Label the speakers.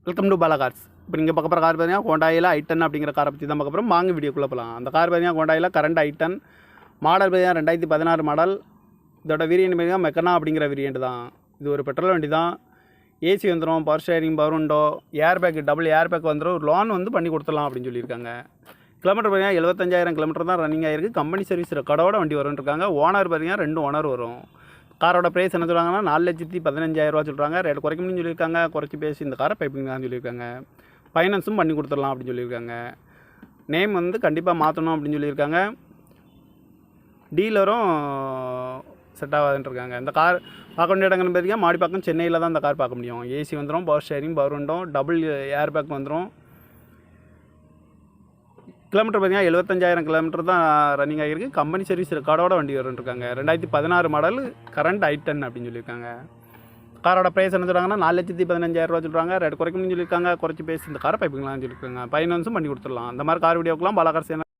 Speaker 1: Welcome to Bala cars. இப்போ நீங்கள் பார்க்க போகிற கார் பார்த்தீங்கன்னா ஹோண்டாயில் i10 அப்படிங்கிற காரை பற்றி தான் பார்க்க போகிறோம். வாங்க வீடியோக்குள்ளே போகலாம். அந்த கார் பார்த்தீங்கன்னா ஹோண்டாயில் கரண்ட் i10 மாடல் பார்த்தீங்கன்னா 2016 மாடல். இதோட வேரியன்ட் பார்த்தீங்கன்னா மெக்கனா அப்படிங்கிற வேரியன்ட் தான். இது ஒரு பெட்ரோல் வண்டி தான். ஏசி வந்துடும், power steering, power window, air bag, double air bag வந்துடும். ஒரு லோன் வந்து பண்ணி கொடுத்துடலாம் அப்படின்னு சொல்லியிருக்காங்க. கிலோமீட்டர் பார்த்தீங்கன்னா 75,000 கிலோமீட்டர் தான் ரன்னிங் ஆகிருக்கு. கம்பெனி சர்வீஸ் ரெக்கார்டோட வண்டி வரும்னு இருக்காங்க. ஓனர் பார்த்தீங்கன்னா 2 ஓனர் வரும். காரோட ப்ரைஸ் என்ன சொல்கிறாங்கன்னா 4,15,000 சொல்கிறாங்க. ரேட் குறைக்கணும்னு சொல்லியிருக்காங்க. குறைச்சி பேசி இந்த காரை பைப்பிங் தான் சொல்லியிருக்காங்க. ஃபைனான்ஸும் பண்ணி கொடுத்துடலாம் அப்படின்னு சொல்லியிருக்காங்க. நேம் வந்து கண்டிப்பாக மாற்றணும் அப்படின்னு சொல்லியிருக்காங்க. டீலரும் செட் ஆகாதுன்னு இருக்காங்க. இந்த கார் பார்க்க வேண்டிய இடங்கள்னு பார்த்தீங்கன்னா மாடிப்பாக்கம், சென்னையில் தான் இந்த கார் பார்க்க முடியும். ஏசி வந்துடும், power steering, power window, double air bag வந்துடும். கிலோமீட்டர் பார்த்தீங்கன்னா 75,000 கிலோமீட்டர் தான் ரன்னிங் ஆகிருக்கு. கம்பெனி சர்வீஸ் ரெக்கார்டோட வண்டி வரும்ன்ருக்காங்க. 2016 மாடல் கரண்ட் i10 அப்படின்னு சொல்லியிருக்காங்க. காரோட ப்ரைஸ் என்ன சொல்கிறாங்கன்னா 4,15,000 சொல்கிறாங்க. ரேட் குறைக்கணும்னு சொல்லியிருக்காங்க. குறைச்சி பேசி இந்த காரை பைப்பிங்களான்னு சொல்லியிருக்காங்க. ஃபைனான்ஸும் பண்ணி கொடுத்துடலாம். அந்த மாதிரி கார் வீடியோக்கெலாம் பாலா கார்ஸ்